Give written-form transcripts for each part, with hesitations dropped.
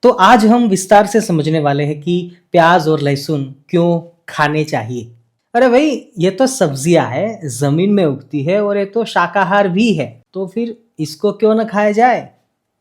तो आज हम विस्तार से समझने वाले हैं कि प्याज और लहसुन क्यों खाने चाहिए। अरे भाई, ये तो सब्जियां है, जमीन में उगती है और ये तो शाकाहार भी है, तो फिर इसको क्यों ना खाया जाए?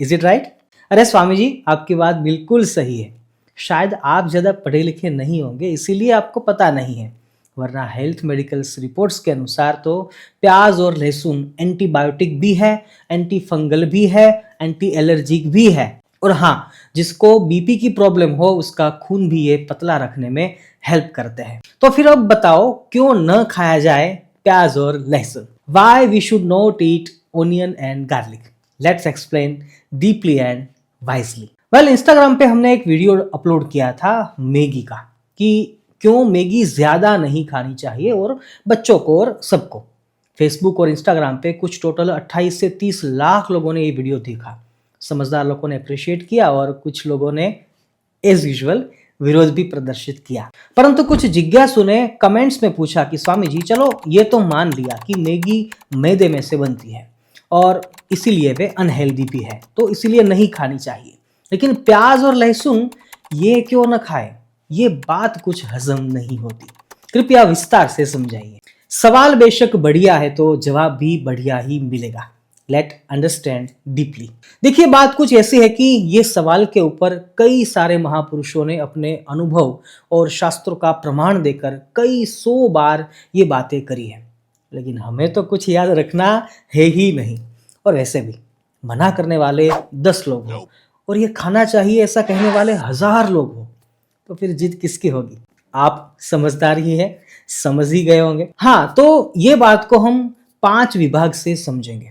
Is it right? अरे स्वामी जी, आपकी बात बिल्कुल सही है। शायद आप ज़्यादा पढ़े लिखे नहीं होंगे, इसीलिए आपको पता नहीं है, वरना हेल्थ मेडिकल्स रिपोर्ट्स के अनुसार तो प्याज और लहसुन एंटीबायोटिक भी है, एंटी फंगल भी है, एंटी एलर्जिक भी है। और हाँ, जिसको बीपी की प्रॉब्लम हो उसका खून भी ये पतला रखने में हेल्प करते हैं। तो फिर अब बताओ, क्यों न खाया जाए प्याज और लहसुन? Why we should not eat onion and garlic? Let's explain deeply and wisely. Well, Instagram पे हमने एक वीडियो अपलोड किया था मैगी का, कि क्यों मैगी ज्यादा नहीं खानी चाहिए, और बच्चों को और सबको। फेसबुक और इंस्टाग्राम पे कुछ टोटल 28 से 30 लाख लोगों ने ये वीडियो देखा। समझदार लोगों ने अप्रिशिएट किया और कुछ लोगों ने एज यूजुअल विरोध भी प्रदर्शित किया। परंतु कुछ जिज्ञासु ने कमेंट्स में पूछा कि स्वामी जी, चलो ये तो मान लिया कि मैगी मैदे में से बनती है और इसीलिए वे अनहेल्दी भी है, तो इसीलिए नहीं खानी चाहिए, लेकिन प्याज और लहसुन ये क्यों न खाए? ये बात कुछ हजम नहीं होती। कृपया विस्तार से समझाइए। सवाल बेशक बढ़िया है तो जवाब भी बढ़िया ही मिलेगा। Let understand deeply. देखिए, बात कुछ ऐसी है कि ये सवाल के ऊपर कई सारे महापुरुषों ने अपने अनुभव और शास्त्रों का प्रमाण देकर कई 100 बार ये बातें करी है, लेकिन हमें तो कुछ याद रखना है ही नहीं। और वैसे भी मना करने वाले 10 लोग हो और ये खाना चाहिए ऐसा कहने वाले 1000 लोग हो, तो फिर जीत किसकी होगी? आप समझदार ही है, समझ ही गए होंगे। हाँ, तो ये बात को हम 5 विभाग से समझेंगे।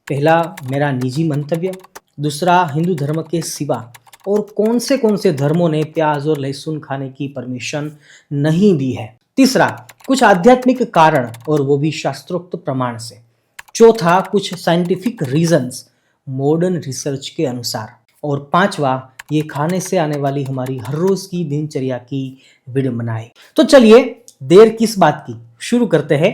पहला, मेरा निजी मंतव्य। दूसरा, हिंदू धर्म के सिवा और कौन से धर्मों ने प्याज और लहसुन खाने की परमिशन नहीं दी है। तीसरा, कुछ आध्यात्मिक कारण और वो भी शास्त्रोक्त प्रमाण से। चौथा, कुछ साइंटिफिक रीजंस मॉडर्न रिसर्च के अनुसार। और पांचवा, ये खाने से आने वाली हमारी हर रोज की दिनचर्या की विडंबनाएं। तो चलिए, देर किस बात की, शुरू करते हैं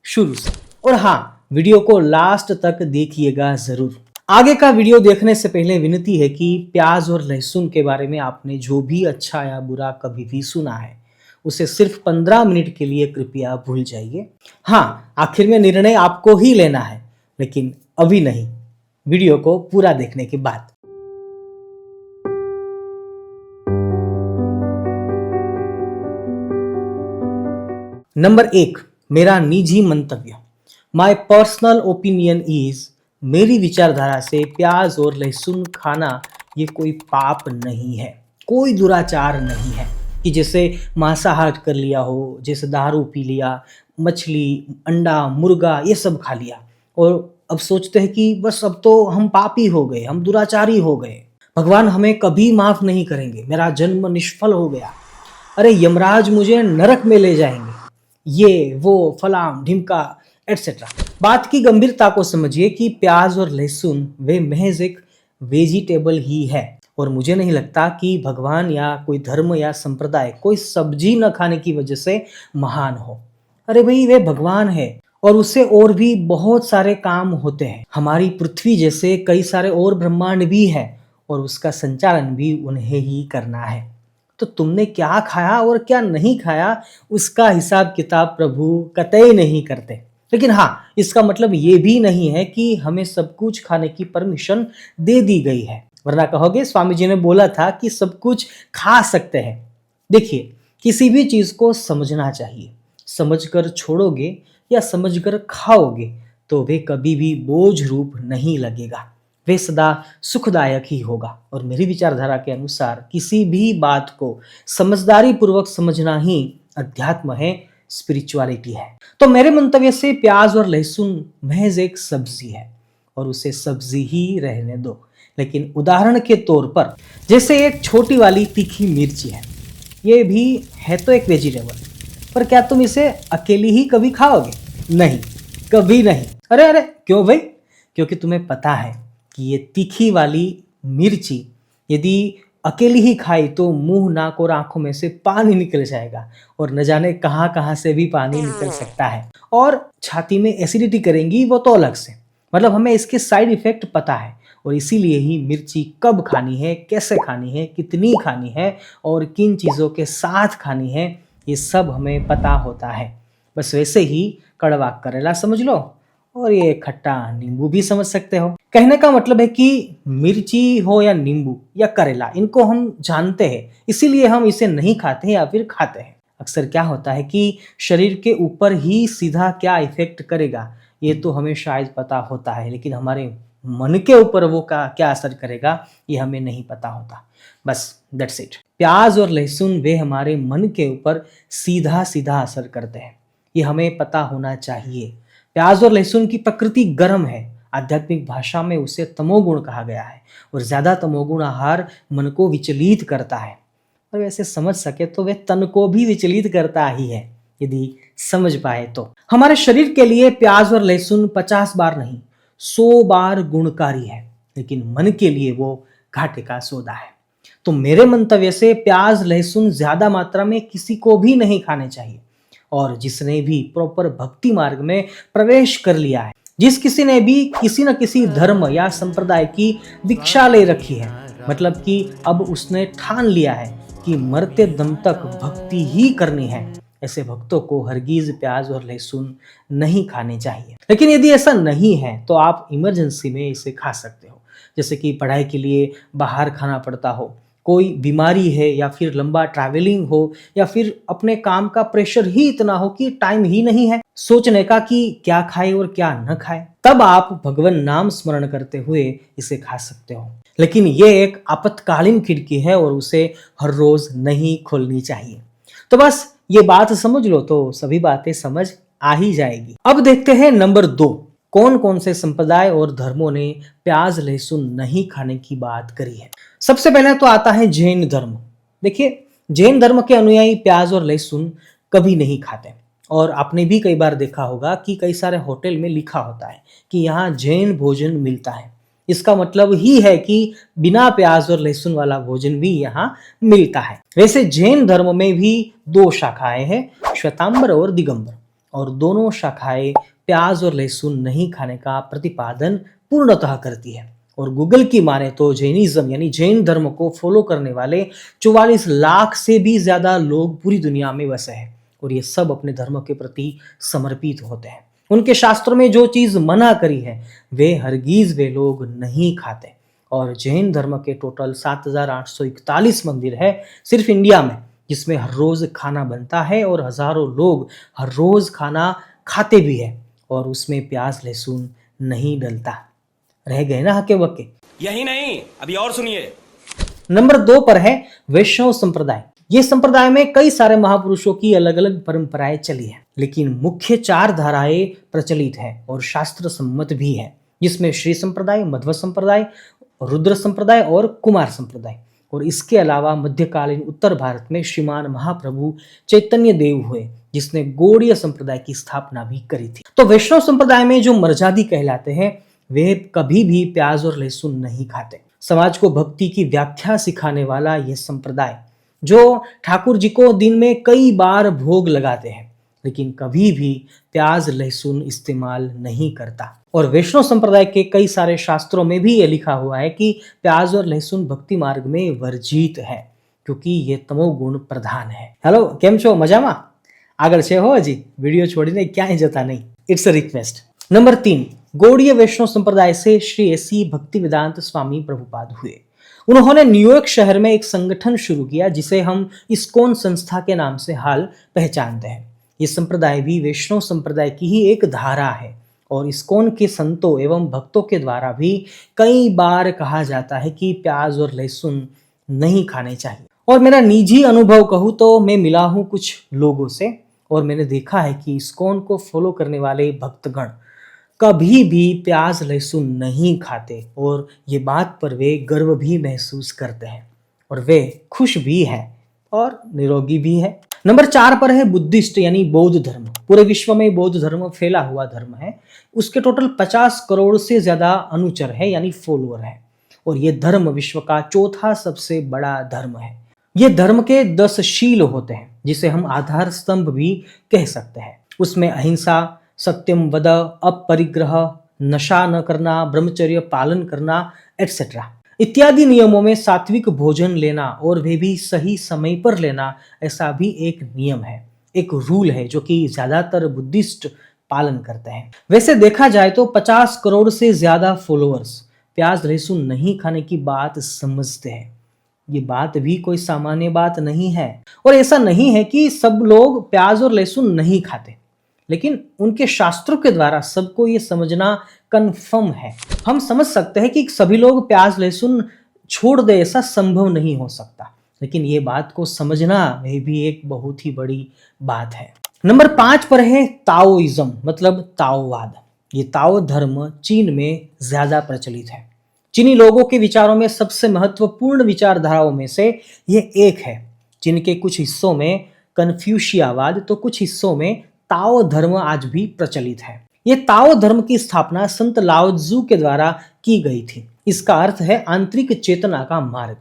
शुरू से। और हाँ, वीडियो को लास्ट तक देखिएगा जरूर। आगे का वीडियो देखने से पहले विनती है कि प्याज और लहसुन के बारे में आपने जो भी अच्छा या बुरा कभी भी सुना है, उसे सिर्फ 15 मिनट के लिए कृपया भूल जाइए। हाँ, आखिर में निर्णय आपको ही लेना है, लेकिन अभी नहीं, वीडियो को पूरा देखने के बाद। नंबर 1, मेरा निजी मंतव्य। माई पर्सनल ओपिनियन इज, मेरी विचारधारा से प्याज और लहसुन खाना ये कोई पाप नहीं है, कोई दुराचार नहीं है कि जैसे मांसाहार कर लिया हो, जैसे दारू पी लिया, मछली, अंडा, मुर्गा ये सब खा लिया और अब सोचते हैं कि बस अब तो हम पापी हो गए, हम दुराचारी हो गए, भगवान हमें कभी माफ नहीं करेंगे, मेरा जन्म निष्फल हो गया, अरे यमराज मुझे नरक में ले जाएंगे, ये वो फलाम ढिमका एटसेट्रा। बात की गंभीरता को समझिए कि प्याज और लहसुन वे महज एक वेजिटेबल ही है, और मुझे नहीं लगता कि भगवान या कोई धर्म या संप्रदाय कोई सब्जी न खाने की वजह से महान हो। अरे भाई, वे भगवान है और उससे और भी बहुत सारे काम होते हैं। हमारी पृथ्वी जैसे कई सारे और ब्रह्मांड भी है और उसका संचालन भी उन्हें ही करना है। तो तुमने क्या खाया और क्या नहीं खाया उसका हिसाब किताब प्रभु कतई नहीं करते। लेकिन हाँ, इसका मतलब ये भी नहीं है कि हमें सब कुछ खाने की परमिशन दे दी गई है, वरना कहोगे स्वामी जी ने बोला था कि सब कुछ खा सकते हैं। देखिए, किसी भी चीज को समझना चाहिए। समझकर छोड़ोगे या समझकर खाओगे तो वे कभी भी बोझ रूप नहीं लगेगा, वे सदा सुखदायक ही होगा। और मेरी विचारधारा के अनुसार किसी भी बात को समझदारी पूर्वक समझना ही अध्यात्म है, स्पिरिचुअलिटी है। तो मेरे मंतव्य से प्याज और लहसुन महज एक सब्जी है और उसे सब्जी ही रहने दो। लेकिन उदाहरण के तौर पर, जैसे एक छोटी वाली तीखी मिर्ची है, ये भी है तो एक वेजिटेबल, पर क्या तुम इसे अकेली ही कभी खाओगे? नहीं, कभी नहीं। अरे अरे, क्यों भाई? क्योंकि तुम्हें पता है कि ये तीखी वाली मिर्ची यदि अकेली ही खाई तो मुंह, नाक और आंखों में से पानी निकल जाएगा और न जाने कहां कहां से भी पानी निकल सकता है, और छाती में एसिडिटी करेंगी वो तो अलग से। मतलब हमें इसके साइड इफेक्ट पता है और इसीलिए ही मिर्ची कब खानी है, कैसे खानी है, कितनी खानी है और किन चीज़ों के साथ खानी है, ये सब हमें पता होता है। बस वैसे ही कड़वा करेला समझ लो और ये खट्टा नींबू भी समझ सकते हो। कहने का मतलब है कि मिर्ची हो या नींबू या करेला, इनको हम जानते हैं, इसीलिए हम इसे नहीं खाते या फिर खाते हैं। अक्सर क्या होता है कि शरीर के ऊपर ही सीधा क्या इफेक्ट करेगा ये तो हमें शायद पता होता है, लेकिन हमारे मन के ऊपर वो का क्या असर करेगा ये हमें नहीं पता होता। बस दैट्स इट। प्याज और लहसुन वे हमारे मन के ऊपर सीधा सीधा असर करते हैं, ये हमें पता होना चाहिए। प्याज और लहसुन की प्रकृति गर्म है, आध्यात्मिक भाषा में उसे तमोगुण कहा गया है और ज्यादा तमोगुण आहार मन को विचलित करता है। और वैसे समझ सके तो वे तन को भी विचलित करता ही है, यदि समझ पाए तो। हमारे शरीर के लिए प्याज और लहसुन 50 बार नहीं 100 बार गुणकारी है, लेकिन मन के लिए वो घाटे का सौदा है। तो मेरे मंतव्य से प्याज लहसुन ज्यादा मात्रा में किसी को भी नहीं खाने चाहिए। और जिसने भी प्रॉपर भक्ति मार्ग में प्रवेश कर लिया है, जिस किसी ने भी किसी न किसी धर्म या संप्रदाय की दीक्षा ले रखी है, मतलब कि अब उसने ठान लिया है कि मरते दम तक भक्ति ही करनी है, ऐसे भक्तों को हरगिज प्याज और लहसुन नहीं खाने चाहिए। लेकिन यदि ऐसा नहीं है तो आप इमरजेंसी में इसे खा सकते हो, जैसे कि पढ़ाई के लिए बाहर खाना पड़ता हो, कोई बीमारी है या फिर लंबा ट्रैवलिंग हो या फिर अपने काम का प्रेशर ही इतना हो कि टाइम ही नहीं है सोचने का कि क्या खाए और क्या न खाए, तब आप भगवान नाम स्मरण करते हुए इसे खा सकते हो। लेकिन ये एक आपातकालीन खिड़की है और उसे हर रोज नहीं खोलनी चाहिए। तो बस ये बात समझ लो तो सभी बातें समझ आ ही जाएगी। अब देखते हैं नंबर 2, कौन कौन से संप्रदाय और धर्मों ने प्याज लहसुन नहीं खाने की बात करी है। सबसे पहले तो आता है जैन धर्म। देखिए, जैन धर्म के अनुयायी प्याज और लहसुन कभी नहीं खाते और आपने भी कई बार देखा होगा कि कई सारे होटल में लिखा होता है कि यहाँ जैन भोजन मिलता है। इसका मतलब ही है कि बिना प्याज और लहसुन वाला भोजन भी यहाँ मिलता है। वैसे जैन धर्म में भी 2 शाखाएं हैं, श्वेतांबर और दिगंबर, और दोनों शाखाएं प्याज और लहसुन नहीं खाने का प्रतिपादन पूर्णतः करती है। और गूगल की माने तो जैनिज्म यानी जैन धर्म को फॉलो करने वाले 44 लाख से भी ज्यादा लोग पूरी दुनिया में बसे हैं और ये सब अपने धर्म के प्रति समर्पित होते हैं। उनके शास्त्रों में जो चीज मना करी है वे हरगिज वे लोग नहीं खाते। और जैन धर्म के टोटल 7,841 मंदिर है सिर्फ इंडिया में, जिसमें हर रोज खाना बनता है और हजारों लोग हर रोज खाना खाते भी है और उसमें प्याज लहसुन नहीं डलता। रह गए ना हके बके। यही नहीं, अभी और सुनिए। नंबर 2 पर है वैष्णव संप्रदाय। ये संप्रदाय में कई सारे महापुरुषों की अलग अलग परंपराएं चली है, लेकिन मुख्य 4 धाराएं प्रचलित है और शास्त्र सम्मत भी है, जिसमें श्री संप्रदाय, मध्व संप्रदाय, रुद्र संप्रदाय और कुमार संप्रदाय। और इसके अलावा मध्यकालीन उत्तर भारत में श्रीमान महाप्रभु चैतन्य देव हुए, जिसने गौड़ीय संप्रदाय की स्थापना भी करी थी। तो वैष्णव संप्रदाय में जो मर्जादी कहलाते हैं वे कभी भी प्याज और लहसुन नहीं खाते। समाज को भक्ति की व्याख्या सिखाने वाला यह संप्रदाय, जो ठाकुर जी को दिन में कई बार भोग लगाते हैं, लेकिन कभी भी प्याज लहसुन इस्तेमाल नहीं करता। और वैष्णव संप्रदाय के कई सारे शास्त्रों में भी ये लिखा हुआ है कि प्याज और लहसुन भक्ति मार्ग में वर्जित है, क्योंकि ये तमोगुण प्रधान है। हेलो, केम छो, मजामा? આગળ છે હો હજી, વિડીયો છોડીને ક્યાંય જતા નહીં, it's a request. Number 3, Gaudiya Vaishnava संप्रदाय से श्री एसी भक्ति वेदांत स्वामी प्रभुपाद हुए। उन्होंने न्यूयॉर्क शहर में एक संगठन शुरू किया जिसे हम इस्कॉन संस्था के नाम से हाल पहचानते हैं। ये संप्रदाय भी वैष्णव संप्रदाय की ही एक धारा है और इस्कॉन के संतों एवं भक्तों के द्वारा भी कई बार कहा जाता है कि प्याज और लहसुन नहीं खाने चाहिए। और मेरा निजी अनुभव कहूँ तो मैं मिला हूँ कुछ लोगों से और मैंने देखा है कि इस्कॉन को फॉलो करने वाले भक्तगण कभी भी प्याज लहसुन नहीं खाते और ये बात पर वे गर्व भी महसूस करते हैं और वे खुश भी हैं और निरोगी भी है। नंबर 4 पर है बुद्धिस्ट यानी बौद्ध धर्म। पूरे विश्व में बौद्ध धर्म फैला हुआ धर्म है। उसके टोटल 50 करोड़ से ज्यादा अनुचर है यानी फॉलोअर है और ये धर्म विश्व का 4था सबसे बड़ा धर्म है। ये धर्म के 10 शील होते हैं जिसे हम आधार स्तंभ भी कह सकते हैं। उसमें अहिंसा, सत्यम वद, अपरिग्रह, नशा न करना, ब्रह्मचर्य पालन करना, एटसेट्रा इत्यादि नियमों में सात्विक भोजन लेना और वे भी सही समय पर लेना, ऐसा भी एक नियम है, एक रूल है जो कि ज्यादातर बुद्धिस्ट पालन करते हैं। वैसे देखा जाए तो 50 करोड़ से ज्यादा फॉलोअर्स प्याज लहसुन नहीं खाने की बात समझते हैं। ये बात भी कोई सामान्य बात नहीं है, और ऐसा नहीं है कि सब लोग प्याज और लहसुन नहीं खाते, लेकिन उनके शास्त्रों के द्वारा सबको ये समझना कन्फर्म है। हम समझ सकते हैं कि सभी लोग प्याज लहसुन छोड़ दे, ऐसा संभव नहीं हो सकता, लेकिन ये बात को समझना वह भी एक बहुत ही बड़ी बात है। नंबर 5 पर है ताओइज्म, मतलब ताओवाद। ये ताओ धर्म चीन में ज्यादा प्रचलित है। चीनी लोगों के विचारों में सबसे महत्वपूर्ण विचारधाराओं में से ये एक है। चीन के कुछ हिस्सों में कन्फ्यूशियावाद तो कुछ हिस्सों में ताओ धर्म आज भी प्रचलित है। ये ताओ धर्म की स्थापना संत लाओ त्जू के द्वारा की गई थी। इसका अर्थ है आंतरिक चेतना का मार्ग।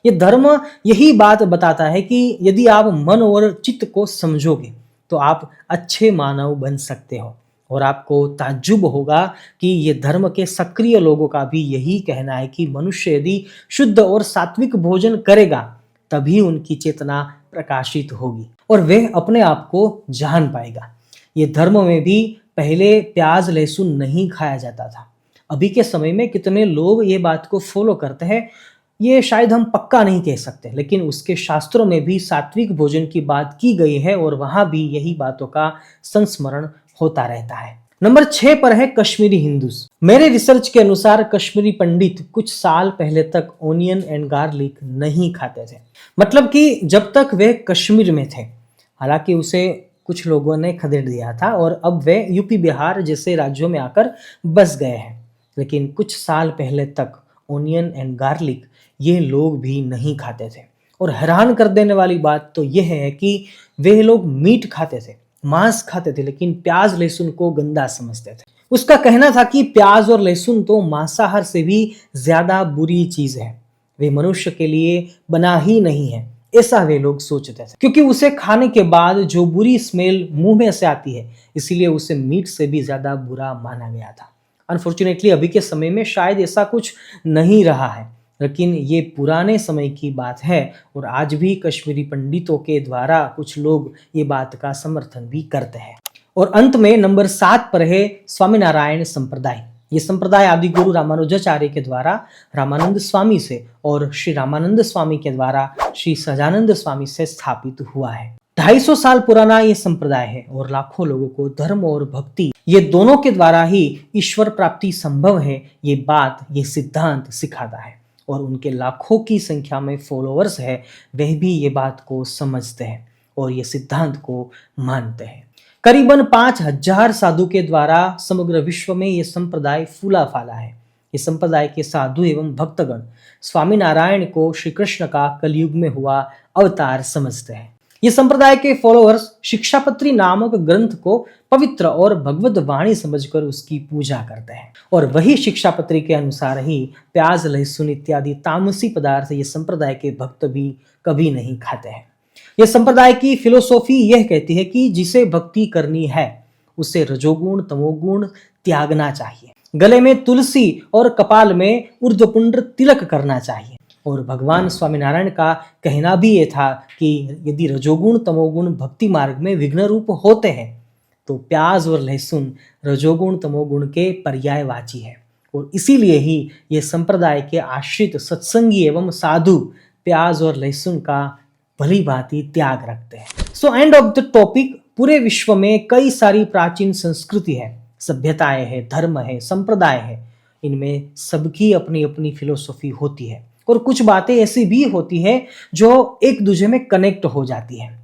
ये धर्म यही बात बताता है कि यदि आप मन और चित्त को समझोगे तो आप अच्छे मानव बन सकते हो। और आपको ताज्जुब होगा कि ये धर्म के सक्रिय लोगों का भी यही कहना है कि मनुष्य यदि शुद्ध और सात्विक भोजन करेगा तभी उनकी चेतना प्रकाशित होगी और वह अपने आप को जान पाएगा। ये धर्म में भी पहले प्याज लहसुन नहीं खाया जाता था। अभी के समय में कितने लोग ये बात को फॉलो करते हैं ये शायद हम पक्का नहीं कह सकते, लेकिन उसके शास्त्रों में भी सात्विक भोजन की बात की गई है और वहां भी यही बातों का संस्मरण होता रहता है। नंबर 6 पर है कश्मीरी हिंदूज। मेरे रिसर्च के अनुसार कश्मीरी पंडित कुछ साल पहले तक ओनियन एंड गार्लिक नहीं खाते थे, मतलब कि जब तक वे कश्मीर में थे। हालांकि उसे कुछ लोगों ने खदेड़ दिया था और अब वे यूपी बिहार जैसे राज्यों में आकर बस गए हैं, लेकिन कुछ साल पहले तक ओनियन एंड गार्लिक ये लोग भी नहीं खाते थे। और हैरान कर देने वाली बात तो यह है कि वे लोग मीट खाते थे, मांस खाते थे, लेकिन प्याज लहसुन को गंदा समझते थे। उसका कहना था कि प्याज और लहसुन तो मांसाहार से भी ज्यादा बुरी चीज है, वे मनुष्य के लिए बना ही नहीं है, ऐसा वे लोग सोचते थे। क्योंकि उसे खाने के बाद जो बुरी स्मेल मुंह में से आती है, इसीलिए उसे मीट से भी ज्यादा बुरा माना गया था। अनफॉर्चुनेटली अभी के समय में शायद ऐसा कुछ नहीं रहा है, लेकिन ये पुराने समय की बात है और आज भी कश्मीरी पंडितों के द्वारा कुछ लोग ये बात का समर्थन भी करते हैं। और अंत में नंबर 7 पर है स्वामीनारायण संप्रदाय। ये संप्रदाय आदि गुरु रामानुजाचार्य के द्वारा रामानंद स्वामी से और श्री रामानंद स्वामी के द्वारा श्री सजानंद स्वामी से स्थापित हुआ है। 250 साल पुराना ये संप्रदाय है और लाखों लोगों को धर्म और भक्ति ये दोनों के द्वारा ही ईश्वर प्राप्ति संभव है, ये बात ये सिद्धांत सिखाता है। और उनके लाखों की संख्या में फॉलोअर्स है, वह भी ये बात को समझते हैं और ये सिद्धांत को मानते हैं। करीबन 5000 साधु के द्वारा समग्र विश्व में ये संप्रदाय फूला फाला है। ये संप्रदाय के साधु एवं भक्तगण स्वामीनारायण को श्री कृष्ण का कलयुग में हुआ अवतार समझते हैं। ये संप्रदाय के फॉलोअर्स शिक्षापत्री नामक ग्रंथ को पवित्र और भगवत वाणी समझकर उसकी पूजा करते हैं और वही शिक्षापत्री के अनुसार ही प्याज लहसुन इत्यादि तामसी पदार्थ ये संप्रदाय के भक्त भी कभी नहीं खाते हैं। यह संप्रदाय की फिलोसॉफी यह कहती है कि जिसे भक्ति करनी है उसे रजोगुण तमोगुण त्यागना चाहिए, गले में तुलसी और कपाल में ऊर्ध्वपुंड्र तिलक करना चाहिए। और भगवान स्वामीनारायण का कहना भी ये था कि यदि रजोगुण तमोगुण भक्ति मार्ग में विघ्न रूप होते हैं तो प्याज और लहसुन रजोगुण तमोगुण के पर्यायवाची है और इसीलिए ही ये संप्रदाय के आश्रित सत्संगी एवं साधु प्याज और लहसुन का भली भांति त्याग रखते हैं। So end of the topic, पूरे विश्व में कई सारी प्राचीन संस्कृति है, सभ्यताएं है, धर्म है, संप्रदाय है, इनमें सबकी अपनी अपनी फिलोसॉफी होती है और कुछ बातें ऐसी भी होती है जो एक दूसरे में कनेक्ट हो जाती है।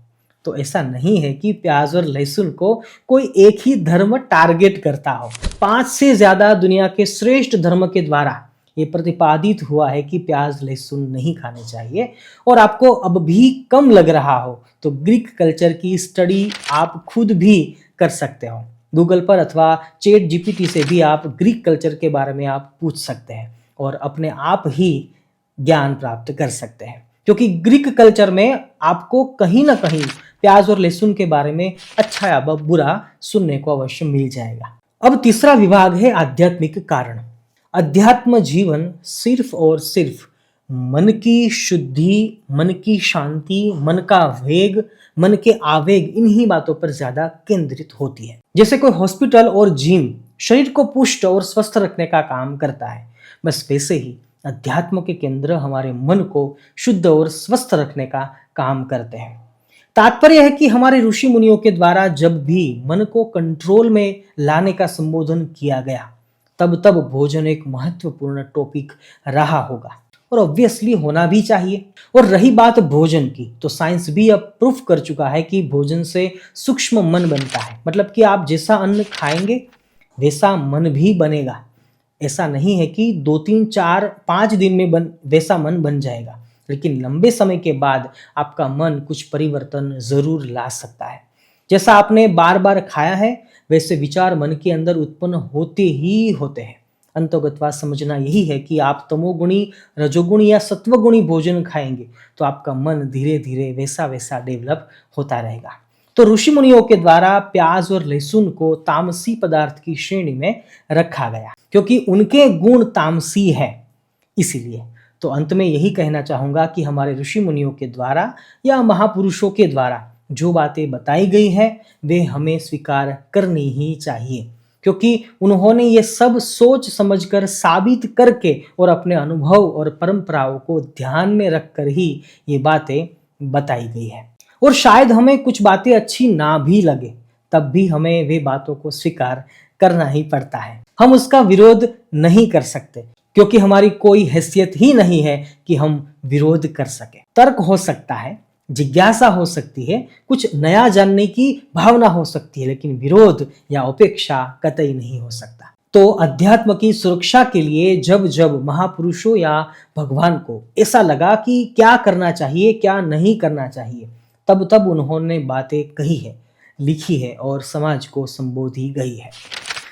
तो ऐसा नहीं है कि प्याज और लहसुन को कोई एक ही धर्म टारगेट करता हो। 5 से ज्यादा दुनिया के श्रेष्ठ धर्म के द्वारा ये प्रतिपादित हुआ है कि प्याज लहसुन नहीं खाने चाहिए। और आपको अब भी कम लग रहा हो तो ग्रीक कल्चर की स्टडी आप खुद भी कर सकते हो। गूगल पर अथवा चैट जीपीटी से भी आप ग्रीक कल्चर के बारे में आप पूछ सकते हैं और अपने आप ही ज्ञान प्राप्त कर सकते हैं, क्योंकि ग्रीक कल्चर में आपको कहीं ना कहीं प्याज और लहसुन के बारे में अच्छा या बुरा सुनने को अवश्य मिल जाएगा। अब तीसरा विभाग है आध्यात्मिक कारण। अध्यात्म जीवन सिर्फ और सिर्फ मन की शुद्धि, मन की शांति, मन का वेग, मन के आवेग, इन्हीं बातों पर ज्यादा केंद्रित होती है। जैसे कोई हॉस्पिटल और जिम शरीर को पुष्ट और स्वस्थ रखने का काम करता है, बस वैसे ही अध्यात्म के केंद्र हमारे मन को शुद्ध और स्वस्थ रखने का काम करते हैं। तात्पर्य है कि हमारे ऋषि मुनियों के द्वारा जब भी मन को कंट्रोल में लाने का संबोधन किया गया, तब तब भोजन एक महत्वपूर्ण टॉपिक रहा होगा और ऑब्वियसली होना भी चाहिए। और रही बात भोजन की, तो साइंस भी अब प्रूफ कर चुका है कि भोजन से सूक्ष्म मन बनता है। मतलब कि आप जैसा अन्न खाएंगे वैसा मन भी बनेगा। ऐसा नहीं है कि 2 3 4 5 दिन में वैसा मन बन जाएगा, लेकिन लंबे समय के बाद आपका मन कुछ परिवर्तन जरूर ला सकता है। जैसा आपने बार बार खाया है वैसे विचार मन के अंदर उत्पन्न होते ही होते हैं। अंतर्गत बात समझना यही है कि आप तमोगुणी, रजोगुणी या सत्वगुणी भोजन खाएंगे तो आपका मन धीरे धीरे वैसा वैसा डेवलप होता रहेगा। तो ऋषि मुनियों के द्वारा प्याज और लहसुन को तामसी पदार्थ की श्रेणी में रखा गया क्योंकि उनके गुण तामसी है। इसीलिए तो अंत में यही कहना चाहूंगा कि हमारे ऋषि मुनियों के द्वारा या महापुरुषों के द्वारा जो बातें बताई गई हैं वे हमें स्वीकार करनी ही चाहिए, क्योंकि उन्होंने ये सब सोच समझकर, साबित करके और अपने अनुभव और परंपराओं को ध्यान में रखकर ही ये बातें बताई गई है। और शायद हमें कुछ बातें अच्छी ना भी लगे, तब भी हमें वे बातों को स्वीकार करना ही पड़ता है। हम उसका विरोध नहीं कर सकते क्योंकि हमारी कोई हैसियत ही नहीं है कि हम विरोध कर सके। तर्क हो सकता है, जिज्ञासा हो सकती है, कुछ नया जानने की भावना हो सकती है, लेकिन विरोध या उपेक्षा कतई नहीं हो सकता। तो अध्यात्म की सुरक्षा के लिए जब जब महापुरुषों या भगवान को ऐसा लगा कि क्या करना चाहिए, क्या नहीं करना चाहिए, तब तब उन्होंने बातें कही है, लिखी है और समाज को संबोधी गई है।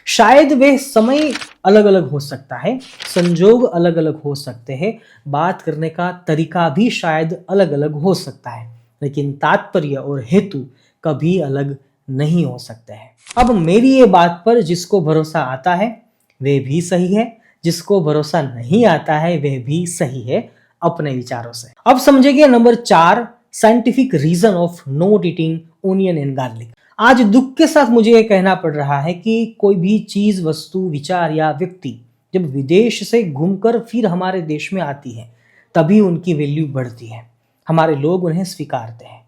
शायद वे समय अलग अलग हो सकता है, संजोग अलग अलग हो सकते हैं, बात करने का तरीका भी शायद अलग अलग हो सकता है, लेकिन तात्पर्य और हेतु कभी अलग नहीं हो सकते हैं। अब मेरी ये बात पर जिसको भरोसा आता है वे भी सही है, जिसको भरोसा नहीं आता है वह भी सही है अपने विचारों से। अब समझेंगे number 4, scientific reason of not eating onion and garlic. आज दुख के साथ मुझे ये कहना पड़ रहा है कि कोई भी चीज, वस्तु, विचार या व्यक्ति जब विदेश से घूमकर फिर हमारे देश में आती है तभी उनकी वैल्यू बढ़ती है, हमारे लोग उन्हें स्वीकारते हैं।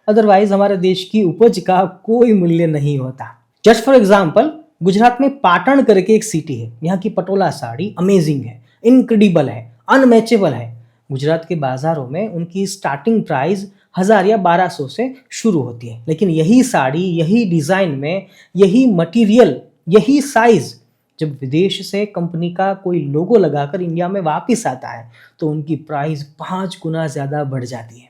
अदरवाइज हमारे देश की उपज का कोई मूल्य नहीं होता। जस्ट फॉर एग्जाम्पल, गुजरात में पाटण करके एक सिटी है, यहाँ की पटोला साड़ी अमेजिंग है, इनक्रेडिबल है, अनमैचेबल है। गुजरात के बाजारों में उनकी स्टार्टिंग प्राइस 1000 या 1200 से शुरू होती है, लेकिन यही साड़ी, यही डिजाइन में, यही मटेरियल, यही साइज जब विदेश से कंपनी का कोई लोगो लगाकर इंडिया में वापस आता है तो उनकी प्राइस 5 गुना ज्यादा बढ़ जाती है।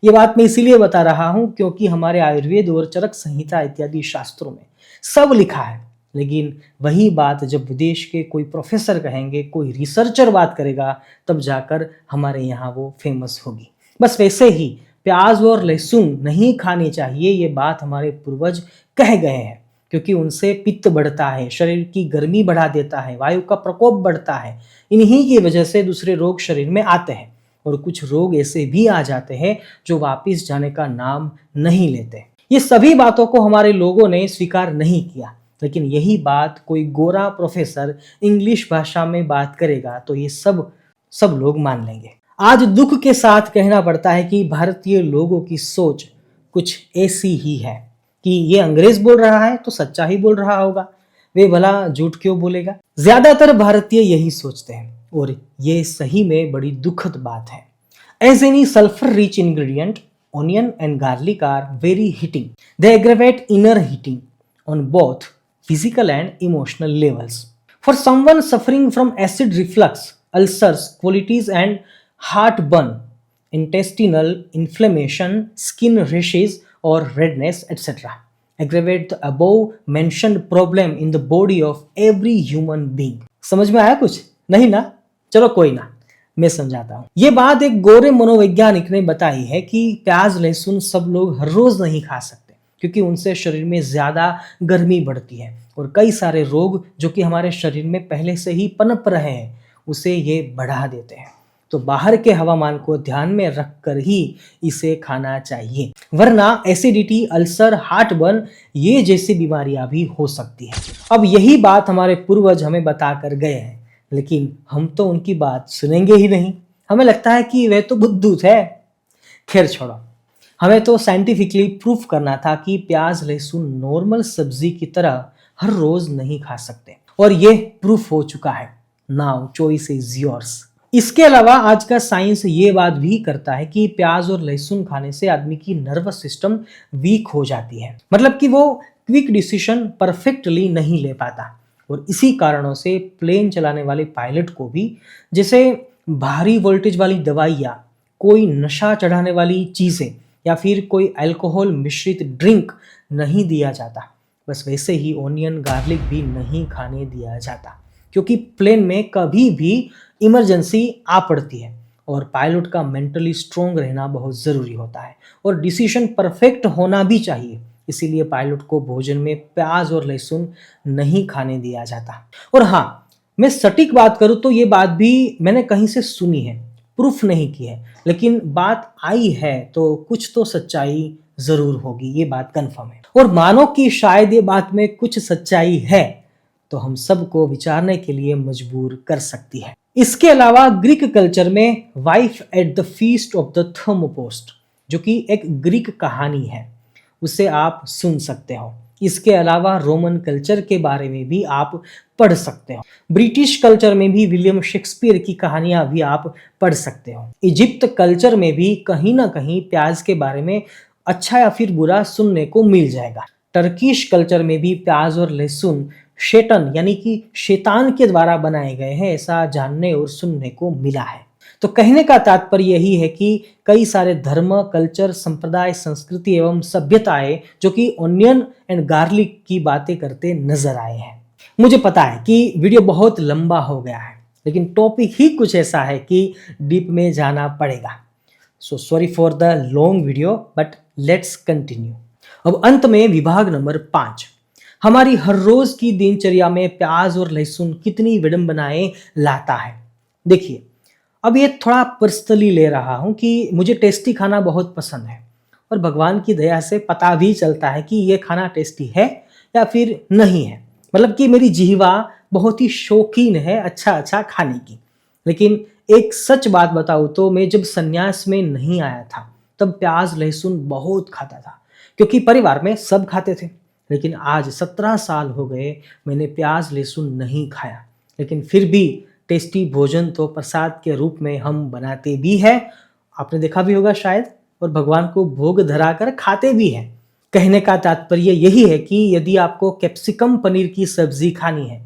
ये बात मैं इसीलिए बता रहा हूं क्योंकि हमारे आयुर्वेद और चरक संहिता इत्यादि शास्त्रों में सब लिखा है, लेकिन वही बात जब विदेश के कोई प्रोफेसर कहेंगे, कोई रिसर्चर बात करेगा, तब जाकर हमारे यहाँ वो फेमस होगी। बस वैसे ही प्याज और लहसुन नहीं खाने चाहिए, ये बात हमारे पूर्वज कह गए हैं क्योंकि उनसे पित्त बढ़ता है, शरीर की गर्मी बढ़ा देता है, वायु का प्रकोप बढ़ता है। इन्हीं की वजह से दूसरे रोग शरीर में आते हैं और कुछ रोग ऐसे भी आ जाते हैं जो वापिस जाने का नाम नहीं लेते। ये सभी बातों को हमारे लोगों ने स्वीकार नहीं किया, लेकिन यही बात कोई गोरा प्रोफेसर इंग्लिश भाषा में बात करेगा तो ये सब लोग मान लेंगे। आज दुख के साथ कहना पड़ता है कि भारतीय लोगों की सोच कुछ ऐसी ही है कि ये अंग्रेज बोल रहा है तो सच्चा ही बोल रहा होगा, वे भला झूठ क्यों बोलेगा। ज्यादातर भारतीय यही सोचते हैं और ये सही में बड़ी दुखद बात है। As any sulphur rich ingredient, onion and garlic are very heating. They aggravate inner heating on both physical and emotional levels. For someone suffering from acid reflux, ulcers, colitis and heartburn, intestinal inflammation, skin rashes or redness, etc. aggravate the above mentioned problem in the body of every human being. समझ में आया कुछ? नहीं ना? चलो कोई ना, मैं समझाता हूँ। ये बात एक गोरे मनोवैज्ञानिक ने बताई है कि प्याज लहसुन सब लोग हर रोज नहीं खा सकते क्योंकि उनसे शरीर में ज्यादा गर्मी बढ़ती है और कई सारे रोग जो कि हमारे शरीर में पहले से ही पनप रहे हैं उसे ये बढ़ा देते हैं। तो बाहर के हवामान को ध्यान में रखकर ही इसे खाना चाहिए, वरना एसिडिटी, अल्सर, हार्टबर्न ये जैसी बीमारियां भी हो सकती हैं। अब यही बात हमारे पूर्वज हमें बता कर गए हैं, लेकिन हम तो उनकी बात सुनेंगे ही नहीं। हमें लगता है कि वे तो बुद्धू थे। खैर छोड़ो, हमें तो साइंटिफिकली प्रूफ करना था कि प्याज लहसुन नॉर्मल सब्जी की तरह हर रोज नहीं खा सकते, और ये प्रूफ हो चुका है। Now choice is yours. इसके अलावा आज का साइंस ये बात भी करता है कि प्याज और लहसुन खाने से आदमी की नर्वस सिस्टम वीक हो जाती है, मतलब कि वो क्विक डिसीजन परफेक्टली नहीं ले पाता। और इसी कारणों से प्लेन चलाने वाले पायलट को भी जैसे भारी वोल्टेज वाली दवाइयाँ, कोई नशा चढ़ाने वाली चीज़ें या फिर कोई अल्कोहल मिश्रित ड्रिंक नहीं दिया जाता, बस वैसे ही ऑनियन गार्लिक भी नहीं खाने दिया जाता, क्योंकि प्लेन में कभी भी इमरजेंसी आ पड़ती है और पायलट का मेंटली स्ट्रोंग रहना बहुत ज़रूरी होता है और डिसीजन परफेक्ट होना भी चाहिए। इसीलिए पायलट को भोजन में प्याज और लहसुन नहीं खाने दिया जाता। और हाँ, मैं सटीक बात करूँ तो ये बात भी मैंने कहीं से सुनी है, प्रूफ नहीं की है, लेकिन बात आई है तो कुछ तो सच्चाई ज़रूर होगी, ये बात कन्फर्म है। और मानो कि शायद ये बात में कुछ सच्चाई है तो हम सबको विचारने के लिए मजबूर कर सकती है। इसके अलावा ग्रीक कल्चर में wife at the feast of the Thermopost, जो कि एक ग्रीक कहानी है, उसे आप सुन सकते हो। इसके अलावा रोमन कल्चर के बारे में भी आप पढ़ सकते हो। ब्रिटिश कल्चर में भी विलियम शेक्सपियर की कहानियां भी आप पढ़ सकते हो। इजिप्ट कल्चर में भी कहीं ना कहीं प्याज के बारे में अच्छा या फिर बुरा सुनने को मिल जाएगा। टर्किश कल्चर में भी प्याज और लहसुन शैतान यानी कि शैतान के द्वारा बनाए गए हैं, ऐसा जानने और सुनने को मिला है। तो कहने का तात्पर्य यही है कि कई सारे धर्म, कल्चर, संप्रदाय, संस्कृति एवं सभ्यताएं जो कि ऑनियन एंड गार्लिक की बातें करते नजर आए हैं। मुझे पता है कि वीडियो बहुत लंबा हो गया है, लेकिन टॉपिक ही कुछ ऐसा है कि डीप में जाना पड़ेगा। So sorry for the long video, but let's continue. अब अंत में विभाग नंबर 5, हमारी हर रोज की दिनचर्या में प्याज और लहसुन कितनी विडंबनाएं लाता है। देखिए, अब ये थोड़ा पर्सनली ले रहा हूं कि मुझे टेस्टी खाना बहुत पसंद है और भगवान की दया से पता भी चलता है कि ये खाना टेस्टी है या फिर नहीं है, मतलब कि मेरी जिह्वा बहुत ही शौकीन है अच्छा खाने की। लेकिन एक सच बात बताऊं तो मैं जब संन्यास में नहीं आया था तब प्याज लहसुन बहुत खाता था, क्योंकि परिवार में सब खाते थे। लेकिन आज 17 साल हो गए मैंने प्याज लहसुन नहीं खाया, लेकिन फिर भी टेस्टी भोजन तो प्रसाद के रूप में हम बनाते भी हैं, आपने देखा भी होगा शायद, और भगवान को भोग धरा कर खाते भी हैं। कहने का तात्पर्य यही है कि यदि आपको कैप्सिकम पनीर की सब्जी खानी है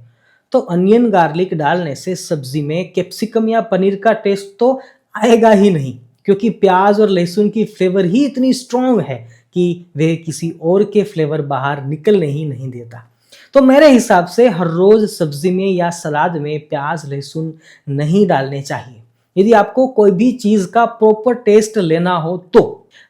तो अनियन गार्लिक डालने से सब्जी में कैप्सिकम या पनीर का टेस्ट तो आएगा ही नहीं, क्योंकि प्याज और लहसुन की फ्लेवर ही इतनी स्ट्रॉन्ग है कि वे किसी और के फ्लेवर बाहर निकलने ही नहीं देता। तो मेरे हिसाब से हर रोज सब्जी में या सलाद में प्याज लहसुन नहीं डालने चाहिए यदि आपको कोई भी चीज का प्रॉपर टेस्ट लेना हो तो।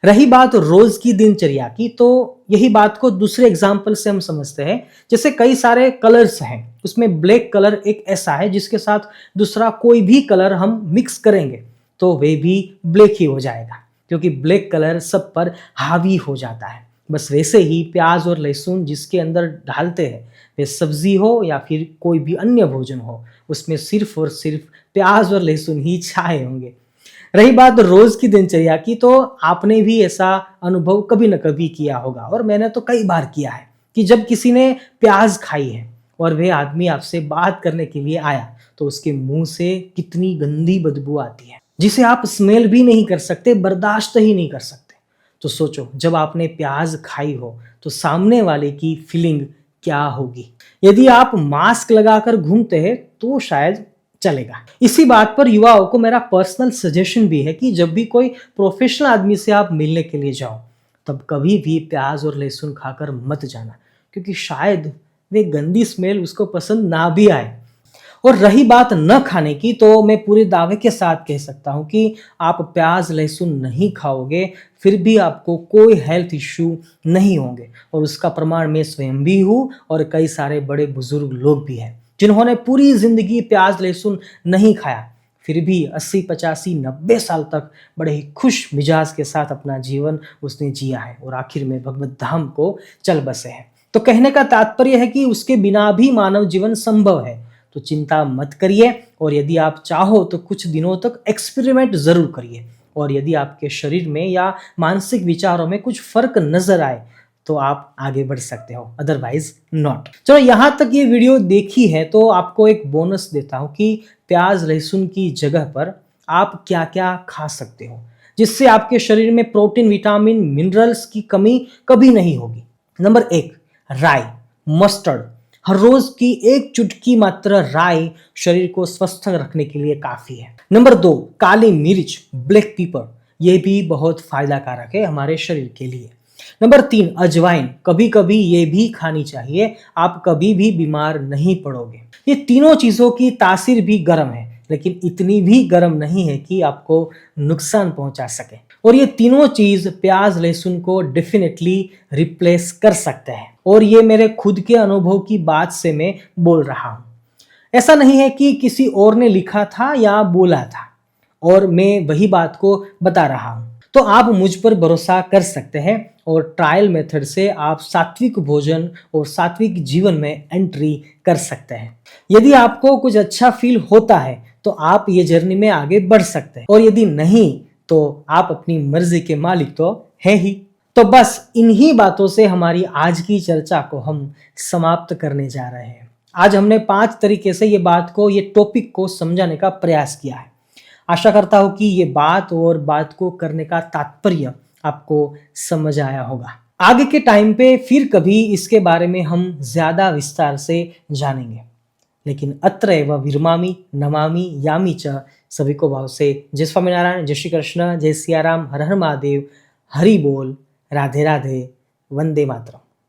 रही बात रोज की दिनचर्या की, तो यही बात को दूसरे एग्जाम्पल से हम समझते हैं। जैसे कई सारे कलर्स हैं, उसमें ब्लैक कलर एक ऐसा है जिसके साथ दूसरा कोई भी कलर हम मिक्स करेंगे तो वे भी ब्लैक ही हो जाएगा, क्योंकि ब्लैक कलर सब पर हावी हो जाता है। बस वैसे ही प्याज और लहसुन जिसके अंदर डालते हैं, वे सब्जी हो या फिर कोई भी अन्य भोजन हो, उसमें सिर्फ और सिर्फ प्याज और लहसुन ही छाए होंगे। रही बात रोज की दिनचर्या की, तो आपने भी ऐसा अनुभव कभी न कभी किया होगा, और मैंने तो कई बार किया है कि जब किसी ने प्याज खाई है और वह आदमी आपसे बात करने के लिए आया तो उसके मुंह से कितनी गंदी बदबू आती है जिसे आप स्मेल भी नहीं कर सकते, बर्दाश्त ही नहीं कर सकते। तो सोचो, जब आपने प्याज खाई हो तो सामने वाले की फीलिंग क्या होगी। यदि आप मास्क लगाकर घूमते हैं तो शायद चलेगा। इसी बात पर युवाओं को मेरा पर्सनल सजेशन भी है कि जब भी कोई प्रोफेशनल आदमी से आप मिलने के लिए जाओ तब कभी भी प्याज और लहसुन खाकर मत जाना, क्योंकि शायद वे गंदी स्मेल उसको पसंद ना भी आए। और रही बात न खाने की, तो मैं पूरे दावे के साथ कह सकता हूं कि आप प्याज लहसुन नहीं खाओगे फिर भी आपको कोई हेल्थ इश्यू नहीं होंगे। और उसका प्रमाण मैं स्वयं भी हूं और कई सारे बड़े बुजुर्ग लोग भी हैं जिन्होंने पूरी जिंदगी प्याज लहसुन नहीं खाया, फिर भी 80, 85, 90 साल तक बड़े ही खुश मिजाज के साथ अपना जीवन उसने जिया है और आखिर में भगवत धाम को चल बसे हैं। तो कहने का तात्पर्य है कि उसके बिना भी मानव जीवन संभव है। तो चिंता मत करिए और यदि आप चाहो तो कुछ दिनों तक एक्सपेरिमेंट जरूर करिए और यदि आपके शरीर में या मानसिक विचारों में कुछ फर्क नजर आए तो आप आगे बढ़ सकते हो, अदरवाइज नॉट। चलो यहां तक ये वीडियो देखी है तो आपको एक बोनस देता हूं कि प्याज लहसुन की जगह पर आप क्या क्या खा सकते हो जिससे आपके शरीर में प्रोटीन विटामिन मिनरल्स की कमी कभी नहीं होगी। नंबर 1, राई, मस्टर्ड। हर रोज की एक चुटकी मात्र राई शरीर को स्वस्थ रखने के लिए काफी है। नंबर 2, काली मिर्च, ब्लैक पेपर। ये भी बहुत फायदा कारक है हमारे शरीर के लिए। नंबर 3, अजवाइन। कभी कभी ये भी खानी चाहिए, आप कभी भी बीमार नहीं पड़ोगे। ये तीनों चीजों की तासीर भी गर्म है लेकिन इतनी भी गर्म नहीं है कि आपको नुकसान पहुंचा सके। और ये तीनों चीज प्याज लहसुन को डेफिनेटली रिप्लेस कर सकते हैं और ये मेरे खुद के अनुभव की बात से मैं बोल रहा हूं। ऐसा नहीं है कि किसी और ने लिखा था या बोला था और मैं वही बात को बता रहा हूं। तो आप मुझ पर भरोसा कर सकते हैं और ट्रायल मेथड से आप सात्विक भोजन और सात्विक जीवन में एंट्री कर सकते हैं। यदि आपको कुछ अच्छा फील होता है तो आप ये जर्नी में आगे बढ़ सकते हैं और यदि नहीं तो आप अपनी मर्जी के मालिक तो है ही। तो बस इन्हीं बातों से हमारी आज की चर्चा को हम समाप्त करने जा रहे हैं। आज हमने 5 तरीके से ये टॉपिक को समझाने का प्रयास किया है। आशा करता हूं कि ये बात और बात को करने का तात्पर्य आपको समझ आया होगा। आगे के टाइम पे फिर कभी इसके बारे में हम ज्यादा विस्तार से जानेंगे। लेकिन अत्र एव विरमामि नमामि यामि च। सभी को भाव से जय स्वामीनारायण, जय श्री कृष्ण, जय सिया राम, हर हर महादेव, हरि बोल, राधे राधे, वंदे मातरम।